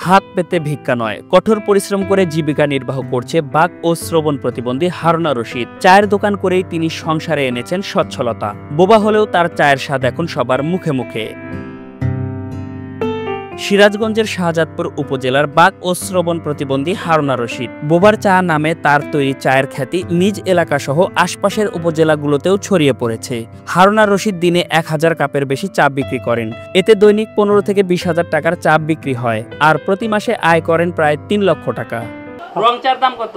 হাত পেতে ভিক্ষা নয়, কঠোর পরিশ্রম করে জীবিকা নির্বাহ করছে বাক ও শ্রবণ প্রতিবন্ধী হারুনা রশিদ। চায়ের দোকান করেই তিনি সংসারে এনেছেন সচ্ছলতা। বোবা হলেও তার চায়ের স্বাদ এখন সবার মুখে মুখে। সিরাজগঞ্জের শাহজাদপুর উপজেলার বাক ও শ্রবণ প্রতিবন্ধী হারুনা রশিদ। বোবার চা নামে তার তৈরি চায়ের খ্যাতি নিজ এলাকা সহ আশপাশের উপজেলাগুলোতেও ছড়িয়ে পড়েছে। হারুনা রশিদ দিনে 1000 কাপের বেশি চা বিক্রি করেন। এতে দৈনিক 15 থেকে 20,000 টাকার চা বিক্রি হয়, আর প্রতি মাসে আয় করেন প্রায় 3 লক্ষ টাকা। রং চার দাম কত?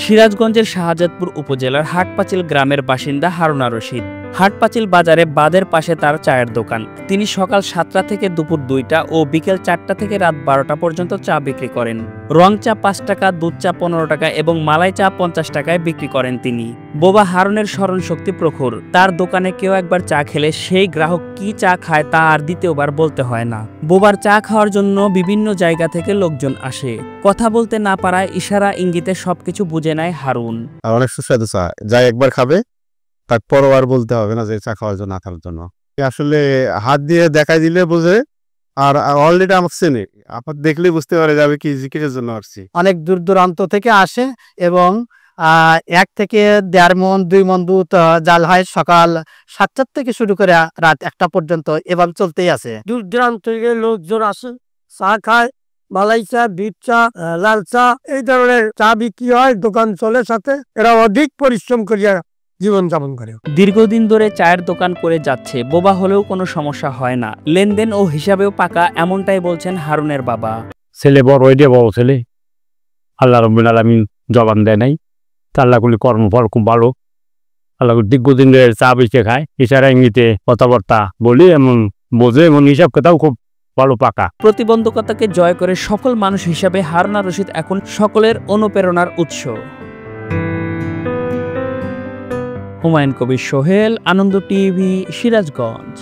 সিরাজগঞ্জের শাহজাদপুর উপজেলার হাটপাচিল গ্রামের বাসিন্দা হারুনা রশিদ। হাটপাচিল বাজারে বাঁধের পাশে তার চায়ের দোকান। তিনি সকাল 7টা থেকে দুপুর 2টা ও বিকেল 4টা থেকে রাত 12টা পর্যন্ত চা বিক্রি করেন। রং চা 5 টাকা, দুধ চা 15 টাকা এবং মালাই চা 50 টাকায় বিক্রি করেন তিনি। বোবা হারুনের স্মরণ শক্তি প্রখর। তার দোকানে কেউ একবার চা খেলে সেই গ্রাহক কি চা খায় তা আর দ্বিতীয়বার বলতে হয় না। বোবার চা খাওয়ার জন্য বিভিন্ন জায়গা থেকে লোকজন আসে। কথা বলতে না পারায় ইশারা ইঙ্গিতে সবকিছু বুঝে নেয় হারুন। অনেক সুস্বাদু চা, যাই একবার খাবে তারপরও আর বলতে হবে না যে চা খাওয়ার জন্য, না খাওয়ার জন্য। আসলে হাত দিয়ে দেখাই দিলে বোঝে, আর অলরেডি আমাকে চেনে, আপনার দেখলেই বুঝতে পারে যাবে কি কিসের জন্য আসছি। অনেক দূর দূরান্ত থেকে আসে এবং 1 থেকে 1.5 মণ 2 মণ দুধ জাল হয় সকাল 7টা থেকে শুরু করে রাত 1টা পর্যন্ত, এভাবে চলতেই আছে। দূর দূরান্ত থেকে লোকজন আসে, চা খায়, মালাই চা, বিট চা, লাল চা, এই ধরনের চা বিক্রি হয়, দোকান চলে সাথে। এরা অধিক পরিশ্রম করিয়া জীবনযাপন করে। দীর্ঘদিন ধরে চায়ের দোকান করে যাচ্ছে, বোবা হলেও কোনো সমস্যা হয় না। লেনদেন ও হিসাবেও পাকা, এমনটাই বলছেন হারুনের বাবা। ছেলে বড় হইলে বড় ছেলে, আল্লাহ রাব্বুল আলামিন জবান দেয় নাই, আল্লাহগুলি কর্মফল খুব ভালো। আল্লাহ দীর্ঘদিন ধরে চা বেঁচে খায়, ইশারা ইঙ্গিতে কথাবার্তা বলি, এমন বোঝে, এমন হিসাব কথাও খুব ভালো পাকা। প্রতিবন্ধকতাকে জয় করে সফল মানুষ হিসাবে হারুনা রশিদ এখন সকলের অনুপ্রেরণার উৎস। হুমায়ুন কবির সোহেল, আনন্দ টিভি, সিরাজগঞ্জ।